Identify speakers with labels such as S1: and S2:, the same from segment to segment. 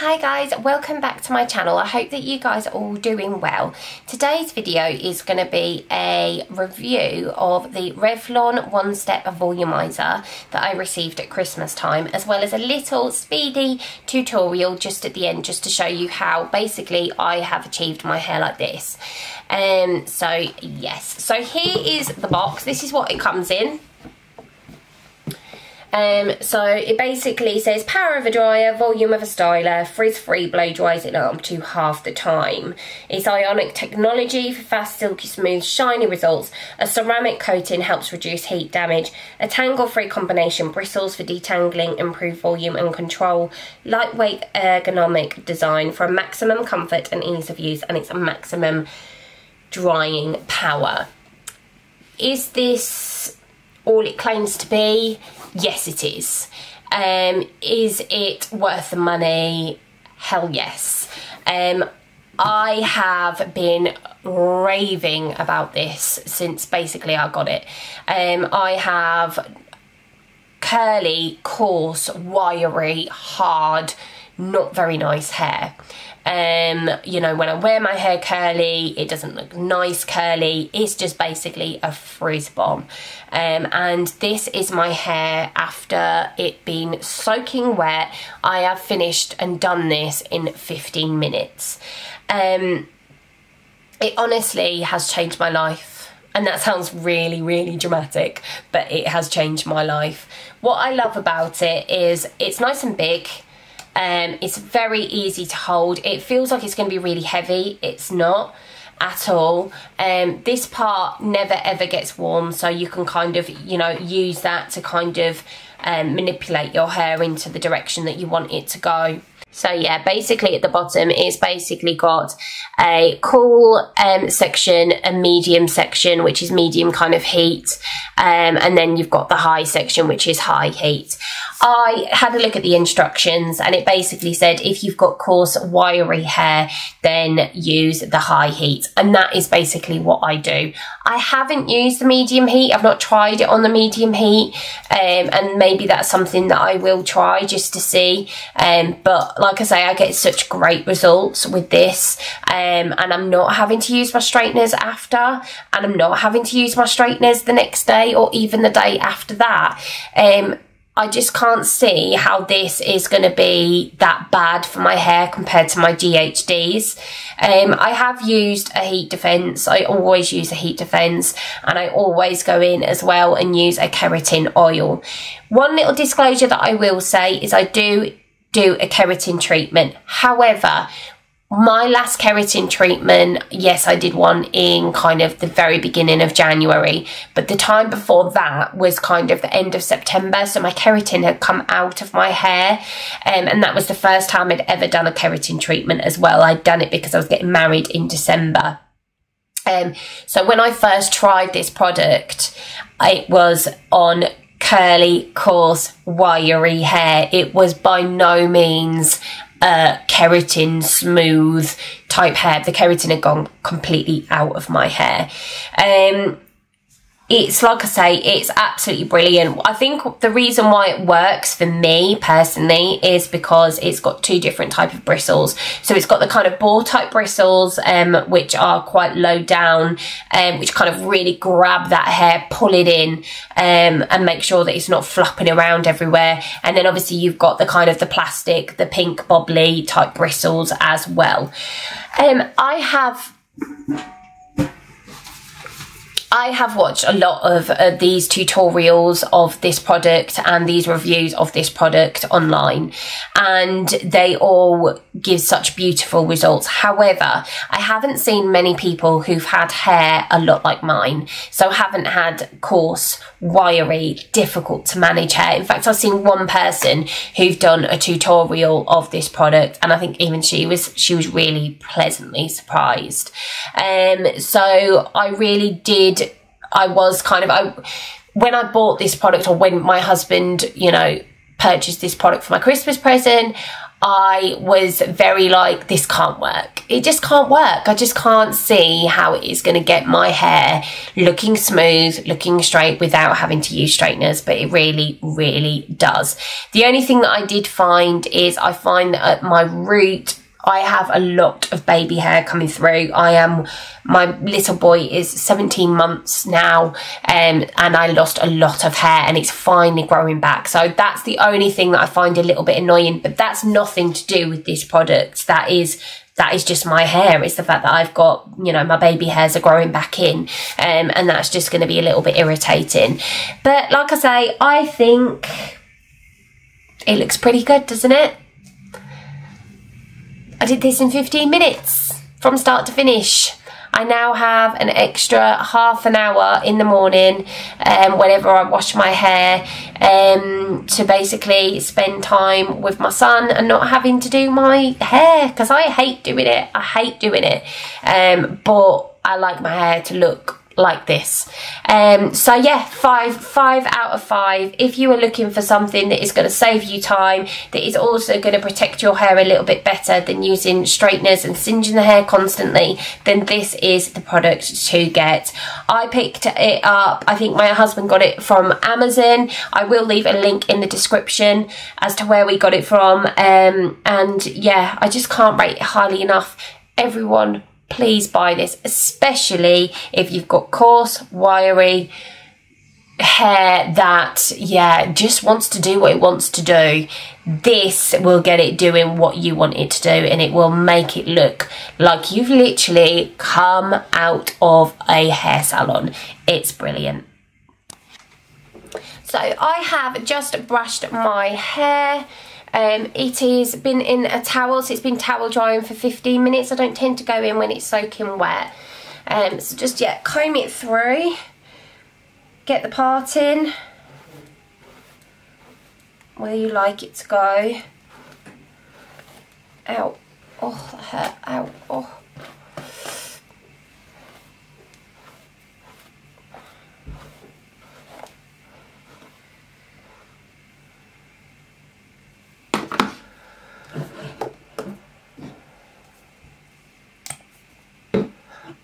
S1: Hi guys, welcome back to my channel. I hope that you guys are all doing well. Today's video is going to be a review of the Revlon One Step Volumiser that I received at Christmas time, as well as a little speedy tutorial just at the end, just to show you how basically I have achieved my hair like this. So yes, so here is the box. This is what it comes in. So it basically says power of a dryer, volume of a styler, frizz-free, blow dries it up to half the time. It's ionic technology for fast, silky, smooth, shiny results. A ceramic coating helps reduce heat damage. A tangle-free combination bristles for detangling, improved volume and control. Lightweight ergonomic design for maximum comfort and ease of use, and it's a maximum drying power. Is this all it claims to be? Yes, it is. Is it worth the money? Hell yes. I have been raving about this since basically I got it. I have curly, coarse, wiry, hard, not very nice hair. You know, when I wear my hair curly, it doesn't look nice curly. It's just basically a frizz bomb. And this is my hair after it being soaking wet. I have finished and done this in 15 minutes. It honestly has changed my life. And that sounds really, really dramatic, but it has changed my life. What I love about it is it's nice and big. It's very easy to hold. It feels like it's going to be really heavy. It's not at all. This part never ever gets warm, so you can kind of, you know, use that to kind of manipulate your hair into the direction that you want it to go. So yeah, basically at the bottom it's basically got a cool section, a medium section, which is medium kind of heat, and then you've got the high section, which is high heat. I had a look at the instructions and it basically said if you've got coarse, wiry hair, then use the high heat. And that is basically what I do. I haven't used the medium heat. I've not tried it on the medium heat. And maybe that's something that I will try just to see. But like I say, I get such great results with this. And I'm not having to use my straighteners after. And I'm not having to use my straighteners the next day or even the day after that. I just can't see how this is going to be that bad for my hair compared to my GHDs. I have used a heat defense. I always use a heat defense, and I always go in as well and use a keratin oil. One little disclosure that I will say is I do a keratin treatment. However, my last keratin treatment, yes, I did one in kind of the very beginning of January, but the time before that was kind of the end of September, so my keratin had come out of my hair, and that was the first time I'd ever done a keratin treatment as well. I'd done it because I was getting married in December. So when I first tried this product, it was on curly, coarse, wiry hair. It was by no means keratin smooth type hair. The keratin had gone completely out of my hair. It's like I say, it's absolutely brilliant. I think the reason why it works for me personally is because it's got two different type of bristles. So it's got the kind of ball type bristles, which are quite low down, which kind of really grab that hair, pull it in, and make sure that it's not flopping around everywhere. And then obviously you've got the kind of the plastic, the pink bobbly type bristles as well. I have watched a lot of these tutorials of this product and these reviews of this product online, and they all give such beautiful results. However, I haven't seen many people who've had hair a lot like mine, so haven't had coarse, wiry, difficult to manage hair. In fact, I've seen one person who've done a tutorial of this product, and I think even she was really pleasantly surprised. So I really did. When I bought this product, or when my husband, you know, purchased this product for my Christmas present, I was very like, this can't work. It just can't work. I just can't see how it is going to get my hair looking smooth, looking straight without having to use straighteners, but it really, really does. The only thing that I did find is I find that at my root, I have a lot of baby hair coming through. My little boy is 17 months now, and I lost a lot of hair and it's finally growing back. So that's the only thing that I find a little bit annoying, but that's nothing to do with this product. That is just my hair. It's the fact that I've got, you know, my baby hairs are growing back in, and that's just going to be a little bit irritating. But like I say, I think it looks pretty good, doesn't it? I did this in 15 minutes from start to finish. I now have an extra half an hour in the morning whenever I wash my hair to basically spend time with my son and not having to do my hair, because I hate doing it. I hate doing it. But I like my hair to look like this. So yeah, 5 out of 5. If you are looking for something that is going to save you time, that is also going to protect your hair a little bit better than using straighteners and singeing the hair constantly, then this is the product to get. I picked it up, I think my husband got it from Amazon. I will leave a link in the description as to where we got it from, and yeah, I just can't rate it highly enough. Everyone, please buy this, especially if you've got coarse, wiry hair that, yeah, just wants to do what it wants to do. This will get it doing what you want it to do, and it will make it look like you've literally come out of a hair salon. It's brilliant. So I have just brushed my hair. It has been in a towel, so it's been towel drying for 15 minutes. I don't tend to go in when it's soaking wet. So just, yeah, comb it through, get the part in where you like it to go. Ow, oh, that hurt, ow, oh.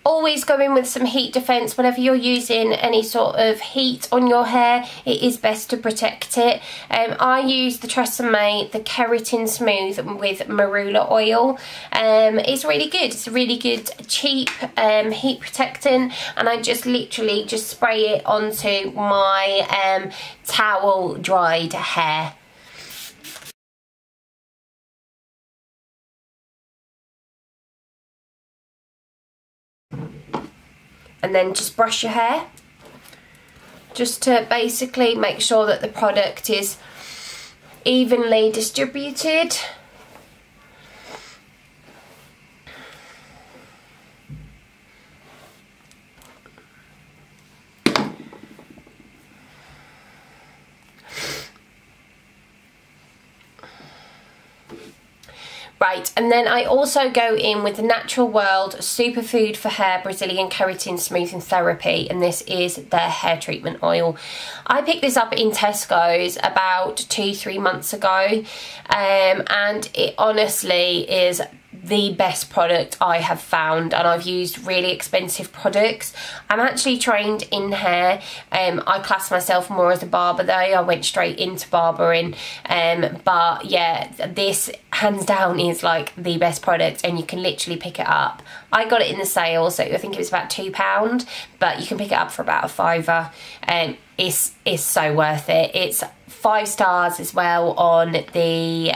S1: Always go in with some heat defense whenever you're using any sort of heat on your hair. It is best to protect it. I use the Tresemme, the Keratin Smooth with marula oil. It's really good. It's a really good, cheap heat protectant, and I just literally just spray it onto my towel dried hair. And then just brush your hair, just to basically make sure that the product is evenly distributed. Right, and then I also go in with the Natural World Superfood for Hair Brazilian Keratin Smoothing Therapy, and this is their hair treatment oil. I picked this up in Tesco's about 2-3 months ago, and it honestly is the best product I have found, and I've used really expensive products. I'm actually trained in hair. I class myself more as a barber though. I went straight into barbering, but yeah, this hands down is like the best product, and you can literally pick it up. I got it in the sale, so I think it was about £2, but you can pick it up for about a £5, and it's so worth it. It's 5 stars as well on the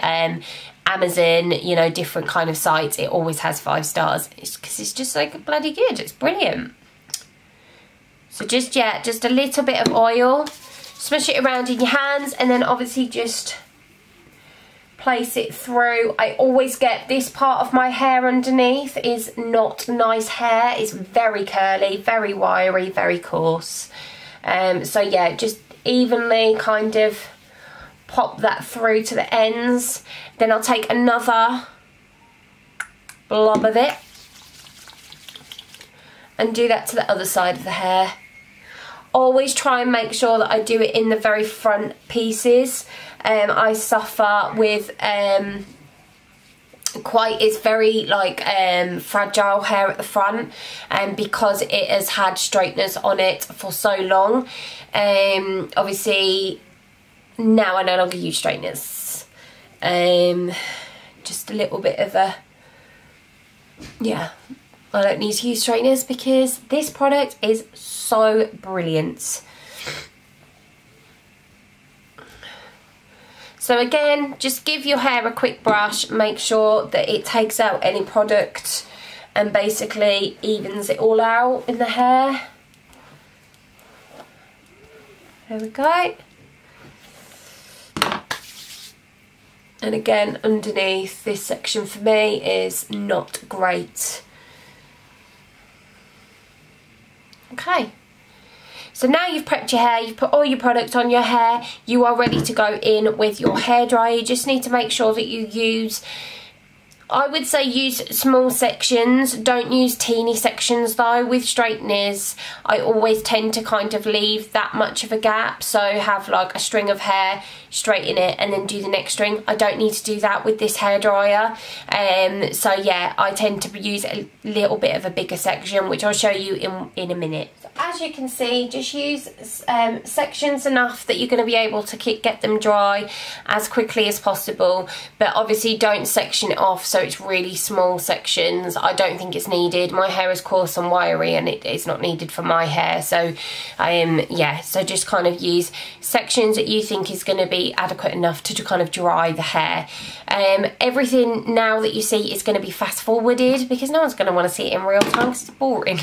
S1: Amazon, you know, different kind of sites. It always has 5 stars because it's just like bloody good. It's brilliant. So just, yeah, just a little bit of oil, smush it around in your hands, and then obviously just place it through. I always get this part of my hair underneath is not nice hair. It's very curly, very wiry, very coarse. So yeah, just evenly kind of pop that through to the ends. Then I'll take another blob of it and do that to the other side of the hair. Always try and make sure that I do it in the very front pieces. I suffer with it's very like fragile hair at the front, and because it has had straighteners on it for so long, obviously now I no longer use straighteners. Just a little bit of a, yeah, I don't need to use straighteners because this product is so brilliant. So again, just give your hair a quick brush, make sure that it takes out any product and basically evens it all out in the hair. There we go. And again, underneath, this section for me is not great. Okay. So now you've prepped your hair, you've put all your product on your hair, you are ready to go in with your hairdryer. You just need to make sure that you use, I would say use small sections, don't use teeny sections though. With straighteners, I always tend to kind of leave that much of a gap, so have like a string of hair, straighten it and then do the next string. I don't need to do that with this hairdryer. So yeah, I tend to use a little bit of a bigger section, which I'll show you in a minute. So as you can see, just use sections enough that you're going to be able to get them dry as quickly as possible, but obviously don't section it off so it's really small sections. I don't think it's needed. My hair is coarse and wiry and it is not needed for my hair, so yeah, so just kind of use sections that you think is going to be adequate enough to kind of dry the hair. Everything now that you see is going to be fast forwarded because no one's going to want to see it in real time because it's boring.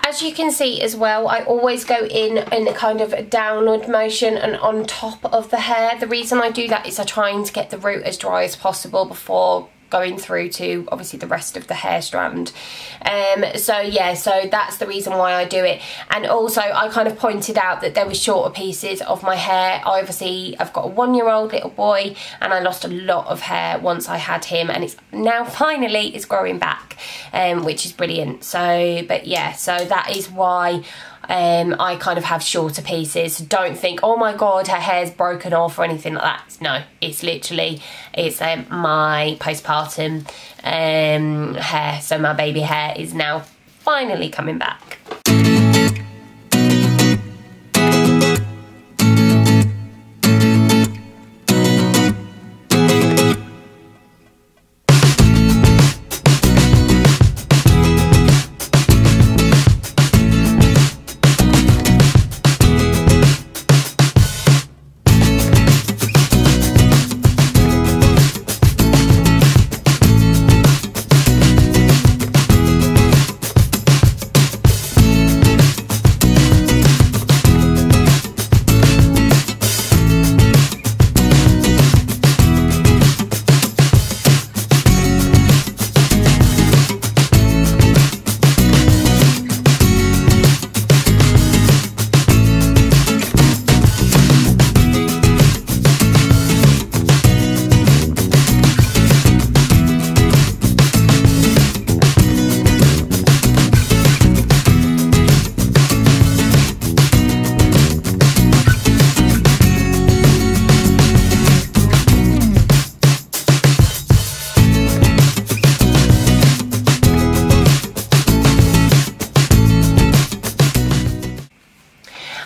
S1: As you can see as well, I always go in a kind of a downward motion and on top of the hair. The reason I do that is I'm trying to get the root as dry as possible before going through to obviously the rest of the hair strand. So yeah, so that's the reason why I do it. And also I kind of pointed out that there were shorter pieces of my hair. I've got a 1-year-old little boy and I lost a lot of hair once I had him, and it's now finally is growing back, which is brilliant. So but yeah, so that is why I kind of have shorter pieces. Don't think, oh my god, her hair's broken off or anything like that. No, it's literally, it's my postpartum hair. So my baby hair is now finally coming back.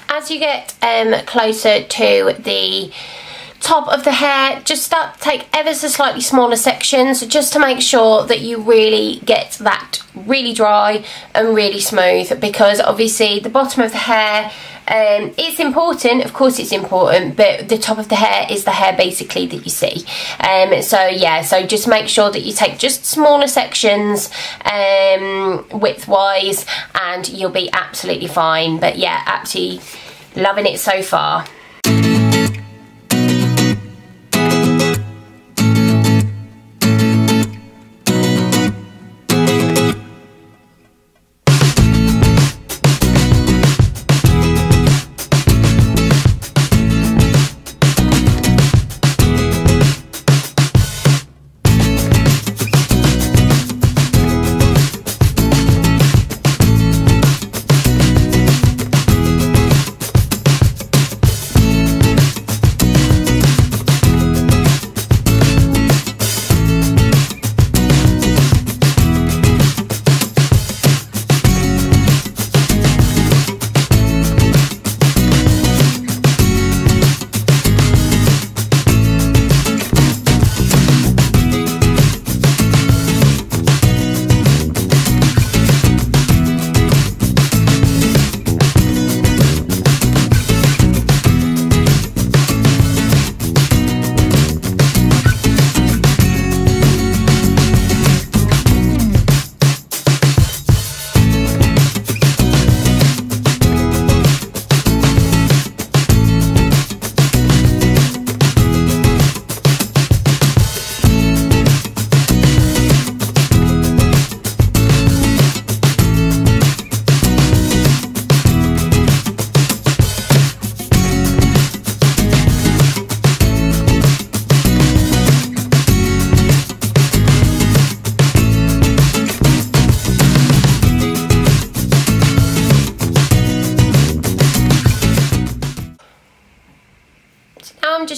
S1: As you get closer to the top of the hair, just start to take ever so slightly smaller sections just to make sure that you really get that really dry and really smooth, because obviously the bottom of the hair, it's important, of course it's important, but the top of the hair is the hair basically that you see. So yeah, so just make sure that you take just smaller sections width-wise and you'll be absolutely fine. But yeah, absolutely loving it so far.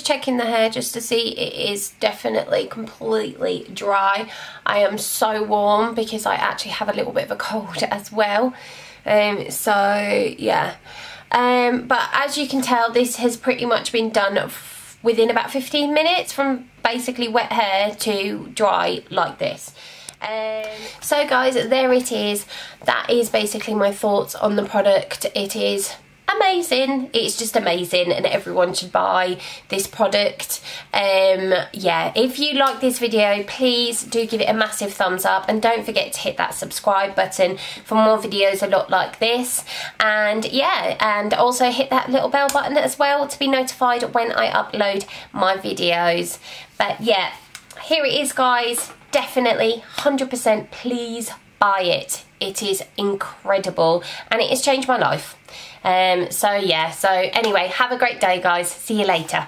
S1: checking the hair just to see. It is definitely completely dry. I am so warm because I actually have a little bit of a cold as well. So yeah. But as you can tell, this has pretty much been done within about 15 minutes from basically wet hair to dry like this. So guys, there it is. That is basically my thoughts on the product. It is amazing. It's just amazing, and everyone should buy this product. Yeah, if you like this video, please do give it a massive thumbs up, and don't forget to hit that subscribe button for more videos a lot like this. And yeah, and also hit that little bell button as well to be notified when I upload my videos. But yeah, here it is guys. Definitely 100% please buy it. It is incredible and it has changed my life. So yeah, so anyway, have a great day guys. See you later.